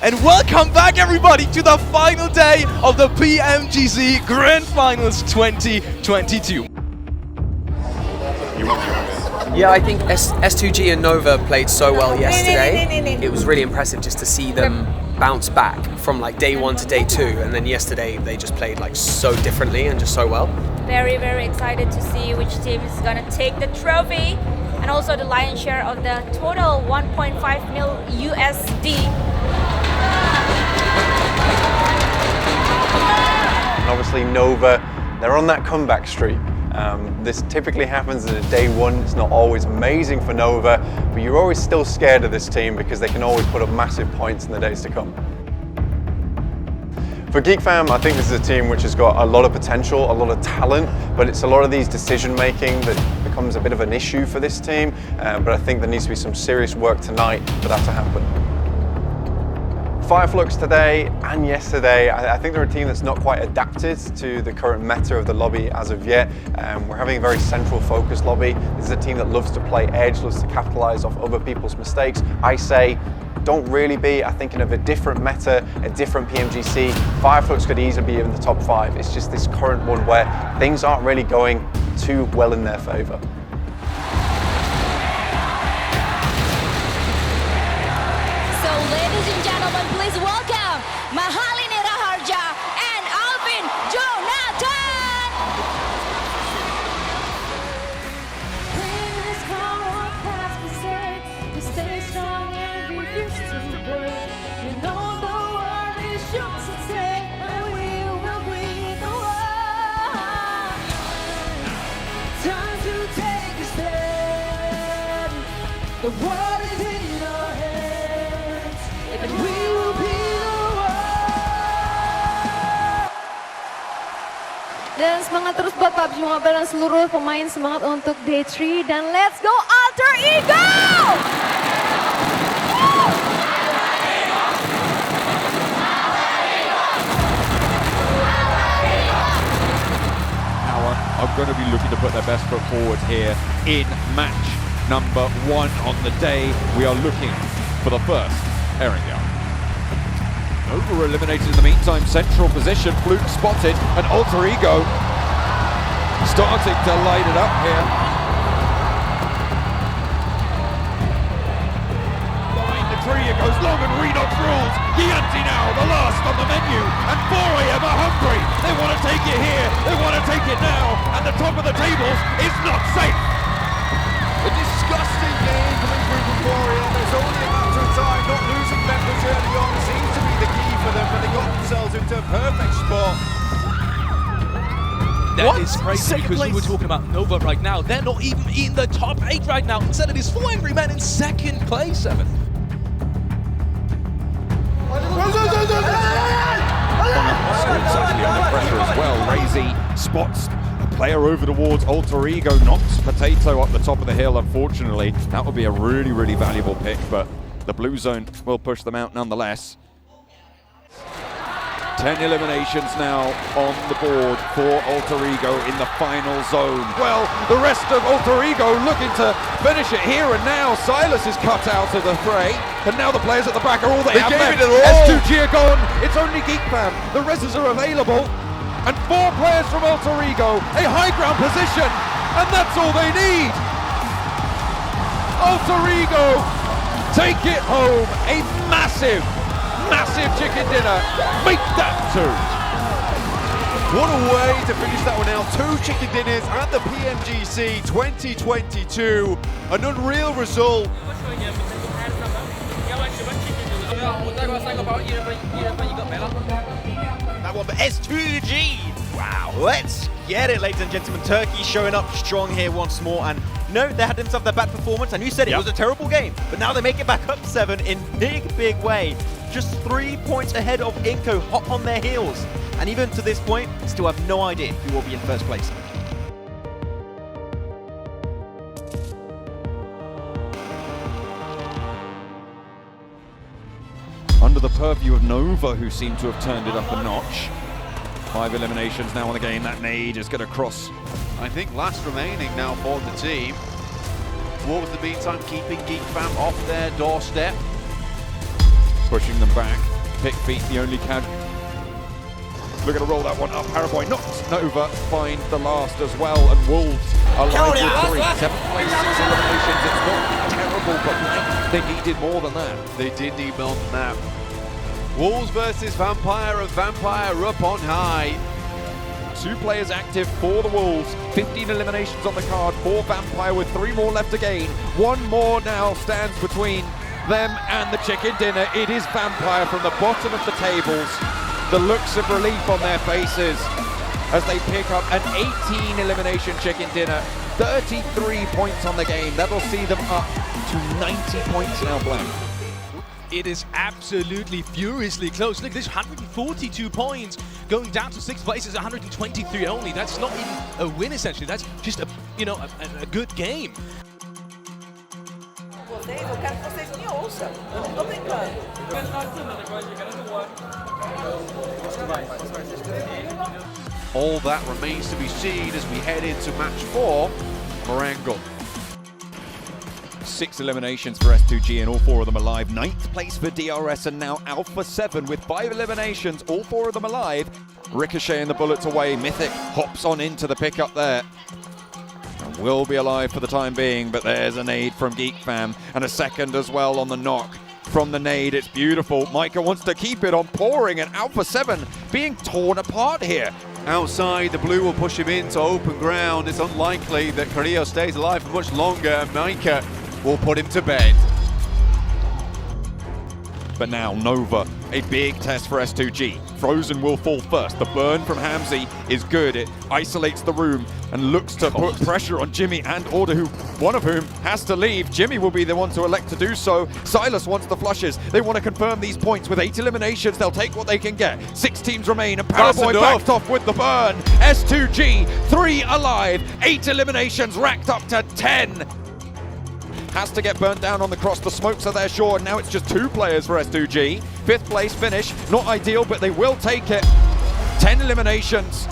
and welcome back everybody to the final day of the PMGC Grand Finals 2022. Yeah, I think S2G and Nova played so well yesterday. It was really impressive just to see them bounce back from like day 1 to day 2, and then yesterday they just played like so differently and just so well. Very, very excited to see which team is going to take the trophy and also the lion's share of the total 1.5 mil USD. And obviously Nova, they're on that comeback streak. This typically happens in a day 1. It's not always amazing for Nova, but you're always still scared of this team because they can always put up massive points in the days to come. For GeekFam, I think this is a team which has got a lot of potential, a lot of talent, but it's a lot of these decision making that becomes a bit of an issue for this team. But I think there needs to be some serious work tonight for that to happen. Fireflux today and yesterday, I think they're a team that's not quite adapted to the current meta of the lobby as of yet. We're having a very central focused lobby. This is a team that loves to play edge, loves to capitalize off other people's mistakes. I say, don't really be. I'm thinking of a different meta, a different PMGC. Fireflux could easily be in the top 5. It's just this current one where things aren't really going too well in their favor. Ladies and gentlemen, please welcome Mahalini Raharja and Alvin Jonathan! Please come on past the same. We stay strong and refuse to break. You know the world is yours to take, and we will win the world. Time to take a stand. The world is in your hands. And we will be the world. Dan semangat terus buat PUBG Mobile dan seluruh pemain, semangat untuk Day 3 dan let's go Alter Ego! Are going to be looking to put their best foot forward here in match number 1 on the day. We are looking for the first airing down. Nova eliminated in the meantime, central position, Fluke spotted, and Alter Ego starting to light it up here. Behind the tree it goes long and Redox rules. Gianti now, the last on the menu, and 4AM are hungry. They want to take it here, they want to take it now, and the top of the tables is not safe. A disgusting game coming through from 4AM. There's only a matter of time, not losing members early on seems to be the key for them, but they got themselves into a perfect spot. That is crazy because we were talking about Nova right now. They're not even in the top 8 right now. Instead it is 4 Angry Men in 2nd place, Evan. Squid's actually under pressure as well. Razy spots a player over towards Alter Ego, knocks Potato up the top of the hill. Unfortunately, that would be a really, really valuable pick, but the blue zone will push them out nonetheless. 10 eliminations now on the board for Alter Ego in the final zone. Well, the rest of Alter Ego looking to finish it here and now. Silas is cut out of the fray, and now the players at the back are all they have left. S2G are gone, it's only GeekFam. The reses are available, and 4 players from Alter Ego, a high ground position, and that's all they need. Alter Ego take it home, a massive chicken dinner. Make that 2. What a way to finish that one out. 2 chicken dinners at the PMGC 2022. An unreal result. That one for S2G. Wow, let's get it, ladies and gentlemen. Turkey showing up strong here once more, and no, they had themselves their bad performance, and you said it was a terrible game, but now they make it back up 7 in big way. Just 3 points ahead of Inco, hot on their heels, and even to this point, still have no idea who will be in first place. Under the purview of Nova, who seem to have turned it up a notch. 5 eliminations now on the game. That nade is going to cross. I think last remaining now for the team. Towards the meantime, keeping GeekFam off their doorstep. pushing them back. Pick feet, the only casualty. Looking to roll that one up. Paraboy knocks Nova, find the last as well, and Wolves alive with 3. 7 plays, 6 eliminations. It's not terrible, but they needed more than that. They did need more than that. Wolves versus Vampire, and Vampire up on high. 2 players active for the Wolves. 15 eliminations on the card for Vampire with 3 more left to gain. 1 more now stands between them and the chicken dinner. It is Vampire from the bottom of the tables. The looks of relief on their faces as they pick up an 18 elimination chicken dinner. 33 points on the game. That'll see them up to 90 points now, Blank. It is absolutely furiously close. Look, this 142 points going down to 6th place is 123 only. That's not even a win, essentially. That's just a good game. Eu quero que vocês me ouçam. Eu não tô brincando. All that remains to be seen as we head into match 4, Marengo. 6 eliminations for S2G and all 4 of them alive. 9th place for DRS and now Alpha 7 with 5 eliminations, all 4 of them alive. Ricocheting the bullets away. Mythic hops on into the pickup there. And will be alive for the time being, but there's a nade from Geek Fam and a second as well on the knock from the nade. It's beautiful. Micah wants to keep it on pouring, and Alpha 7 being torn apart here. Outside, the blue will push him into open ground. It's unlikely that Carrillo stays alive for much longer, and Micah will put him to bed. But now Nova, a big test for S2G. Frozen will fall first. The burn from Hamzy is good. It isolates the room and looks to put pressure on Jimmy and Order, one of whom has to leave. Jimmy will be the one to elect to do so. Silas wants the flushes. They want to confirm these points. With 8 eliminations, they'll take what they can get. 6 teams remain, and Paraboy backed off with the burn. S2G, 3 alive. 8 eliminations racked up to 10. Has to get burnt down on the cross. The smokes are there, sure. Now it's just 2 players for S2G. 5th place finish. Not ideal, but they will take it. 10 eliminations.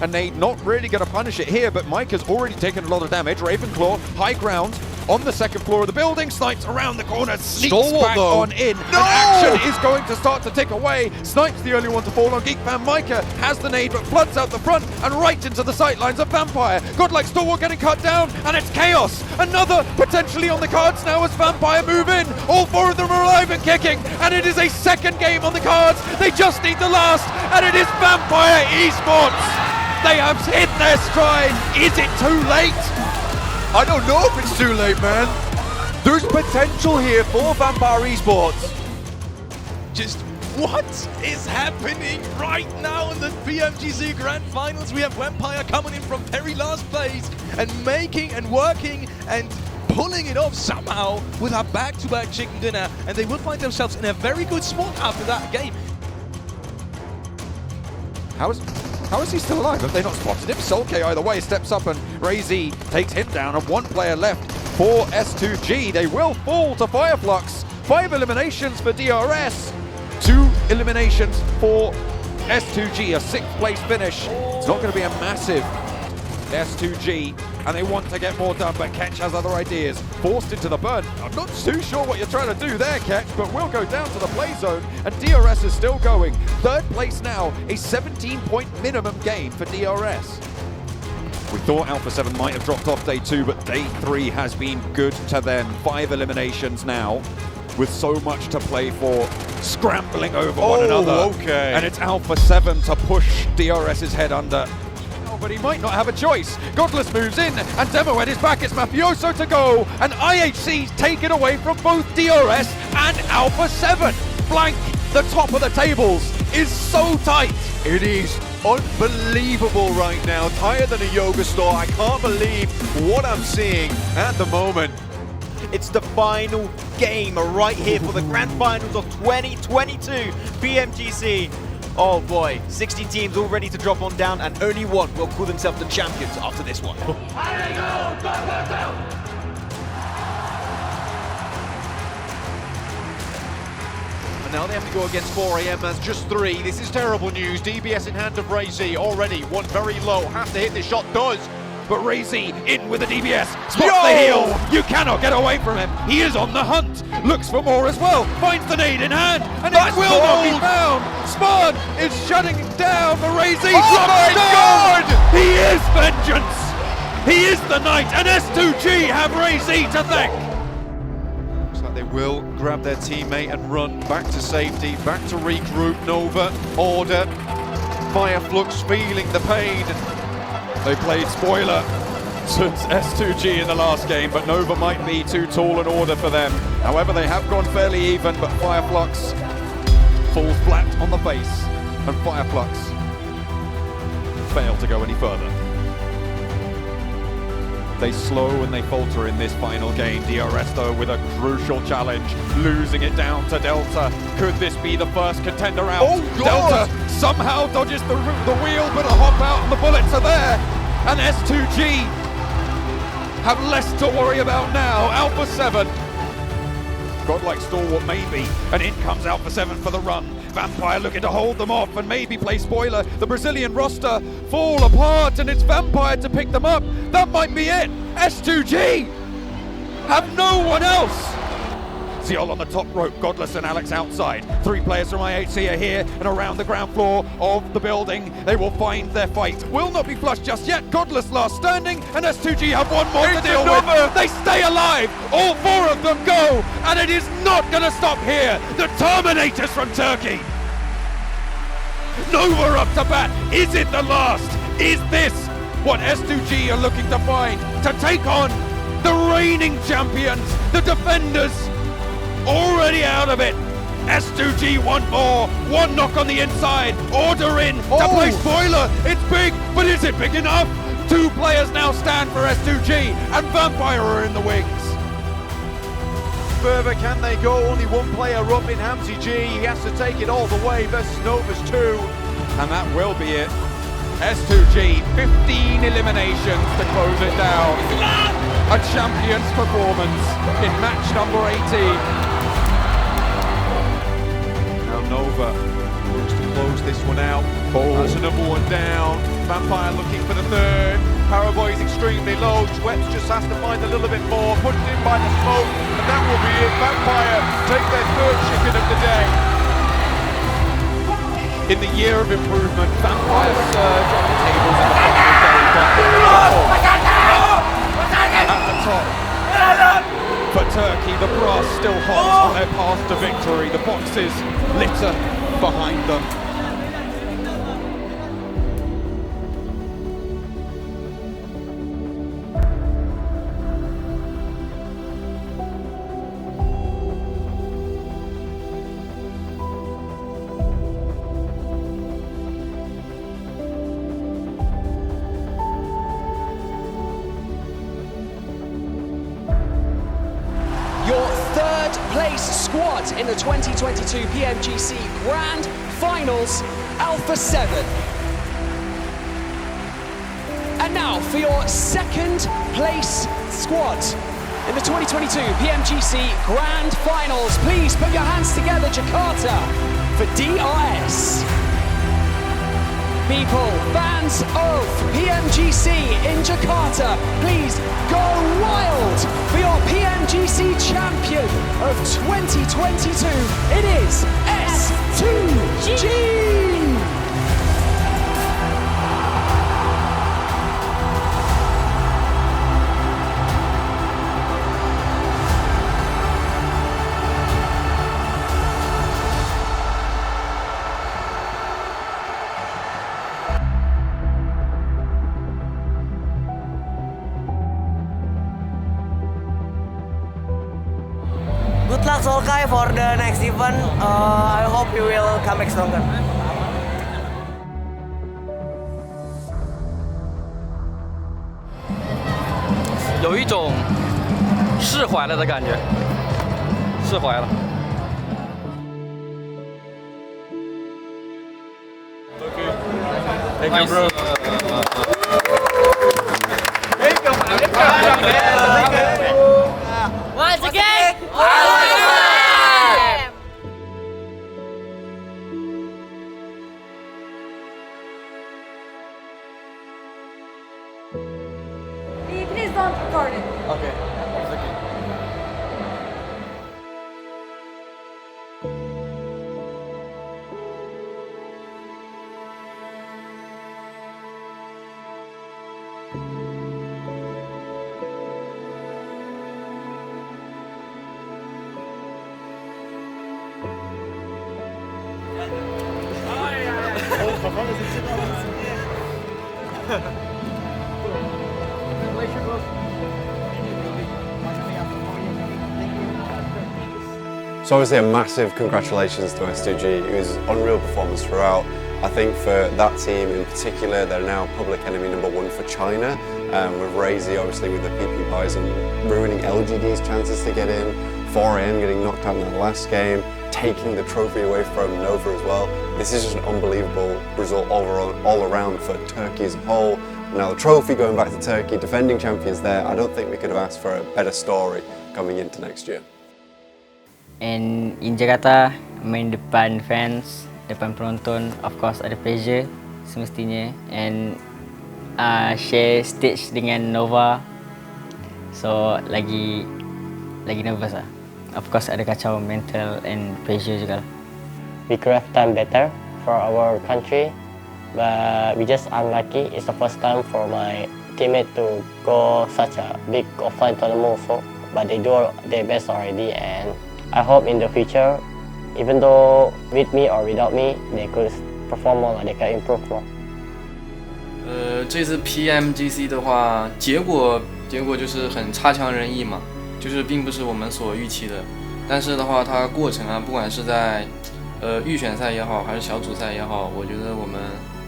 And they not really going to punish it here, but Mike has already taken a lot of damage. Ravenclaw, high ground, on the 2nd floor of the building. Snipes around the corner, sneaks back on in. No! And action is going to start to tick away. Snipes the only one to fall on. Geek Fan Micah has the nade, but floods out the front and right into the sightlines of Vampire. Godlike Stalwart getting cut down, and it's chaos. Another potentially on the cards now as Vampire move in. All 4 of them are alive and kicking, and it is a 2nd game on the cards. They just need the last, and it is Vampire Esports. They have hit their stride. Is it too late? I don't know if it's too late, man. There's potential here for Vampire Esports. Just what is happening right now in the PMGC Grand Finals? We have Vampire coming in from very last place and making and working and pulling it off somehow with our back-to-back chicken dinner, and they will find themselves in a very good spot after that game. How is he still alive? Have they not spotted him? Solke either way steps up and Ray-Z takes him down, and 1 player left for S2G. They will fall to Fireflux. 5 eliminations for DRS. 2 eliminations for S2G. A 6th place finish. It's not going to be a massive S2G, and they want to get more done, but Ketch has other ideas. Forced into the burn. I'm not too sure what you're trying to do there, Ketch, but we'll go down to the play zone, and DRS is still going. 3rd place now, a 17-point minimum game for DRS. We thought Alpha 7 might have dropped off day 2, but day 3 has been good to them. 5 eliminations now, with so much to play for, scrambling over one another. Okay. And it's Alpha 7 to push DRS's head under. But he might not have a choice. Godless moves in, and Demoed is back. It's Mafioso to go, and IHC take it away from both DRS and Alpha 7. Blank, the top of the tables is so tight. It is unbelievable right now. Tighter than a yoga store. I can't believe what I'm seeing at the moment. It's the final game right here for the Grand Finals of 2022 PMGC. Oh boy, 16 teams all ready to drop on down, and only one will call themselves the champions after this one. And now they have to go against 4 AM as just 3. This is terrible news. DBS in hand of Ray-Z already. 1 very low. Has to hit this shot. Does. but Razy in with the DBS, spots the heel. You cannot get away from him. He is on the hunt, looks for more as well, finds the nade in hand, and it will not be found. Spawn is shutting down the Razy. Oh my God! He is vengeance. He is the knight, and S2G have Razy to thank. Looks like they will grab their teammate and run back to safety, back to regroup. Nova, Order, Fireflux feeling the pain. They played spoiler since S2G in the last game, but Nova might be too tall an order for them. However, they have gone fairly even, but Fireflux falls flat on the face, and Fireflux fail to go any further. They slow and they falter in this final game. DRS though with a crucial challenge, losing it down to Delta. Could this be the first contender out? Oh, God. Delta somehow dodges the wheel, but a hop out and the bullets are there. And S2G have less to worry about now. Alpha 7. Godlike stalwart maybe, and in comes Alpha 7 for the run. Vampire looking to hold them off and maybe play spoiler. The Brazilian roster fall apart and it's Vampire to pick them up. That might be it. S2G have no one else. Ziol on the top rope, Godless and Alex outside. 3 players from IHC are here and around the ground floor of the building. They will find their fight. Will not be flushed just yet. Godless last standing, and S2G have one more to deal with. They stay alive. All 4 of them go, and it is not going to stop here. The Terminators from Turkey. Nova up to bat. Is it the last? Is this what S2G are looking to find to take on the reigning champions, the defenders? Already out of it. S2G 1-4, 1 knock on the inside, Order in to play spoiler. It's big, but is it big enough? 2 players now stand for S2G, and Vampire are in the wings. Further can they go? Only 1 player up in Hamzy G. He has to take it all the way versus Nova's 2. And that will be it. S2G, 15 eliminations to close it down. A champion's performance in match number 18. Nova looks to close this one out. That's another one down. Vampire looking for the 3rd. Paraboy is extremely low. Schweppes just has to find a little bit more. Pushed in by the smoke, and that will be it. Vampire take their 3rd chicken of the day. In the year of improvement, Vampire surge on the tables in the final day, at the top. For Turkey, the brass still hot on their path to victory. The boxes litter behind them. Your 3rd place squad in the 2022 PMGC Grand Finals, Alpha 7. And now for your 2nd place squad in the 2022 PMGC Grand Finals. Please put your hands together, Jakarta, for DRS. People, fans of PMGC in Jakarta, please go wild for your PMGC champion of 2022. It is S2G! Good luck Solkai for the next event. I hope you will come back stronger. 有一种释怀了的感觉，释怀了。Thank you, bro. Once again, stop recording. Okay. It's okay. So obviously a massive congratulations to S2G. It was unreal performance throughout. I think for that team in particular, they're now public enemy #1 for China. With Razy obviously with the PP buys and ruining LGD's chances to get in. 4AM getting knocked out in their last game, taking the trophy away from Nova as well. This is just an unbelievable result all around for Turkey as a whole. Now the trophy going back to Turkey, defending champions there. I don't think we could have asked for a better story coming into next year. And in Jakarta, main depan fans, depan penonton, of course ada pressure semestinya, and share stage dengan Nova, so lagi nervous lah. Of course ada kacau mental and pressure juga lah. We could have done better for our country, but we just unlucky. It's the first time for my teammate to go such a big offline tournament also, but they do their best already, and I hope in the future, even though with me or without me, they could perform more, they can improve more. 这次 PMGC 的话，结果就是很差强人意嘛，就是并不是我们所预期的。但是的话，它过程啊，不管是在预选赛也好，还是小组赛也好，我觉得我们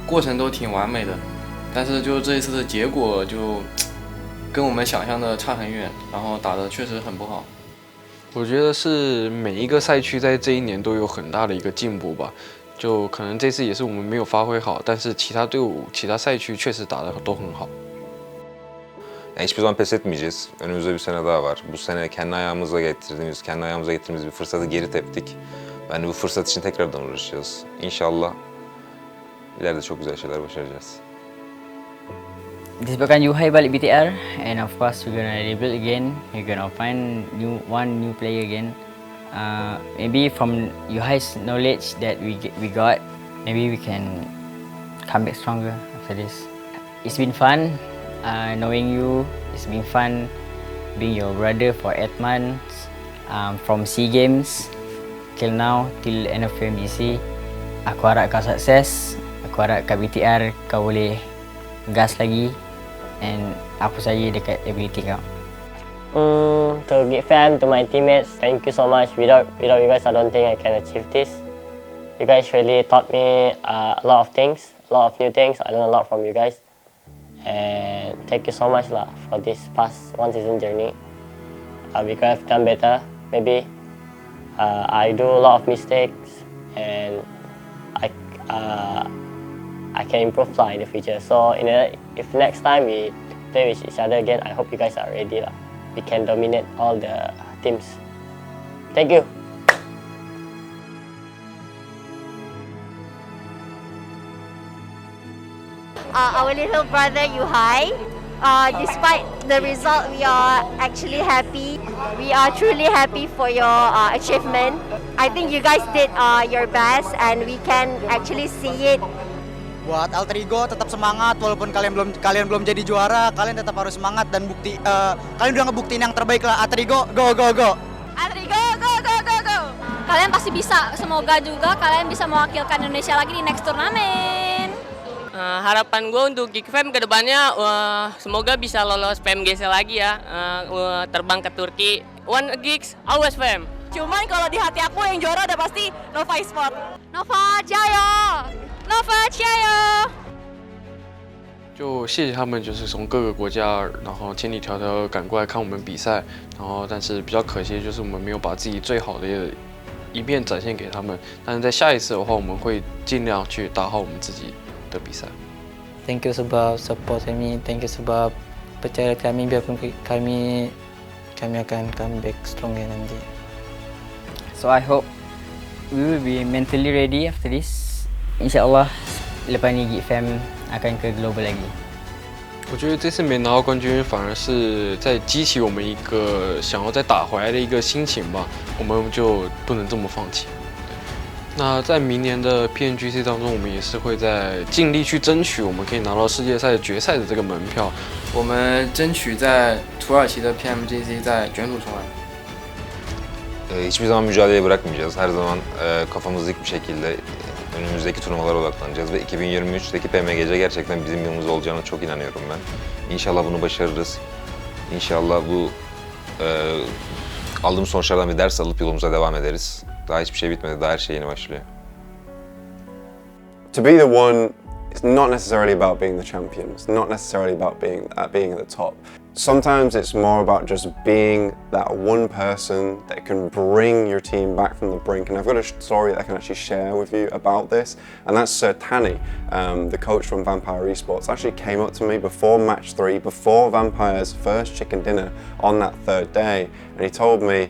过程都挺完美的。但是就这一次的结果就跟我们想象的差很远，然后打得确实很不好。我觉得是每一个赛区在这一年都有很大的一个进步吧，就可能这次也是我们没有发挥好，但是其他队伍、其他赛区确实打得都很好。Hiçbir zaman pes etmeyeceğiz. Önümüzde bir sene daha var. Bu sene kendi ayağımıza getirdiğimiz bir fırsatı geri teptik. Yani bu fırsat için tekrardan uğraşacağız. İnşallah ileride çok güzel şeyler başaracağız. Disebabkan Yuhai balik BTR, and of course we're gonna rebuild again. We're gonna find one new player again. Maybe from Yuhai's knowledge that we got, maybe we can come back stronger after this. It's been fun knowing you. It's been fun being your brother for 8 months. From SEA Games till now, till end of PMGC. Aku harap kau sukses. Aku harap kat BTR kau boleh gas lagi. And aku percaya dekat ability kau. To give fam, to my teammates, thank you so much. Without you guys, I don't think I can achieve this. You guys really taught me a lot of things, a lot of new things. I learned a lot from you guys. And thank you so much lah for this past 1 season journey. We could have done better, maybe. I do a lot of mistakes, and I can improve lah in the future. So if next time we play with each other again, I hope you guys are ready lah. We can dominate all the teams. Thank you. Our little brother Yuhai. Despite the result, we are actually happy. We are truly happy for your achievement. I think you guys did your best, and we can actually see it. Buat Alter Ego tetap semangat walaupun kalian belum jadi juara, kalian tetap harus semangat dan kalian udah ngebuktiin yang terbaik lah. Alter Ego, go go go. Alter Ego, go go go go. Kalian pasti bisa. Semoga juga kalian bisa mewakilkan Indonesia lagi di next turnamen. Harapan gue untuk Geekfam ke depannya semoga bisa lolos PMGC lagi ya, terbang ke Turki. One Geeks, always fam. Cuman kalau di hati aku yang juara udah pasti Nova Esports. Nova Jaya! Nova Jaya! 就谢谢他们，就是从各个国家，然后千里迢迢赶过来看我们比赛，然后但是比较可惜的就是我们没有把自己最好的一面展现给他们。但是在下一次的话，我们会尽量去打好我们自己的比赛。Thank you sebab support kami. Thank you sebab percaya kami, biarpun kami akan come back stronger nanti. So I hope we will be mentally ready after this. InsyaAllah lepas ni Geekfam akan ke global lagi. 我觉得这次没拿到冠军，反而是在激起我们一个想要再打回来的一个心情吧。我们就不能这么放弃。那在明年的 PMGC 当中，我们也是会在尽力去争取，我们可以拿到世界赛决赛的这个门票。我们争取在土耳其的 PMGC 在卷土重来。Hiçbir zaman mücadeleyi bırakmayacağız. Her zaman kafamızı dik bir şekilde önümüzdeki turnuvalara odaklanacağız ve 2023'teki PMGC gerçekten bizim yılımız olacağına çok inanıyorum ben. İnşallah bunu başarırız. İnşallah bu aldığımız sonuçlardan bir ders alıp yolumuza devam ederiz. Daha hiçbir şey bitmedi, daha her şey yeni başlıyor. To be the one, it's not necessarily about being the champion. It's not necessarily about being at the top. Sometimes it's more about just being that one person that can bring your team back from the brink. And I've got a story that I can actually share with you about this. And that's Sir Tanny, the coach from Vampire Esports, actually came up to me before match 3, before Vampire's first chicken dinner on that third day. And he told me,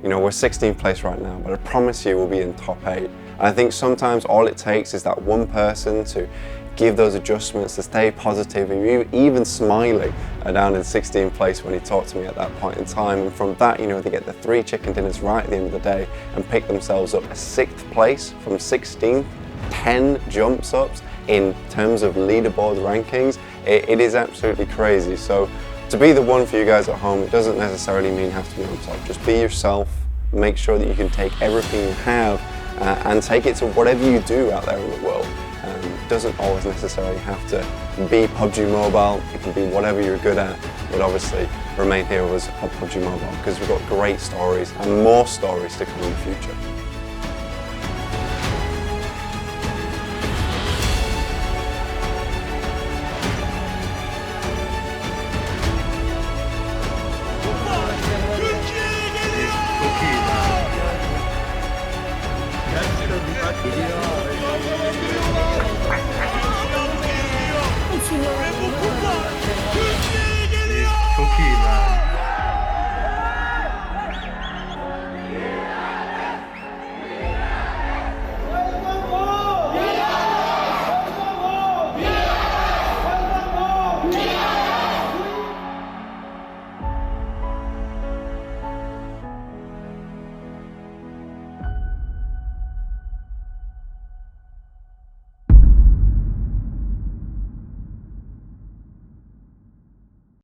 you know, we're 16th place right now, but I promise you we'll be in top 8. And I think sometimes all it takes is that one person to give those adjustments, to stay positive, and even smiling down in 16th place when he talked to me at that point in time. And from that, you know, they get the 3 chicken dinners right at the end of the day and pick themselves up a 6th place from 16th, 10 jumps ups in terms of leaderboard rankings. It is absolutely crazy. So to be the one for you guys at home, it doesn't necessarily mean you have to be on top. Just be yourself, make sure that you can take everything you have and take it to whatever you do out there in the world. It doesn't always necessarily have to be PUBG Mobile, it can be whatever you're good at, but obviously remain here with us at PUBG Mobile because we've got great stories and more stories to come in the future. Geliyor.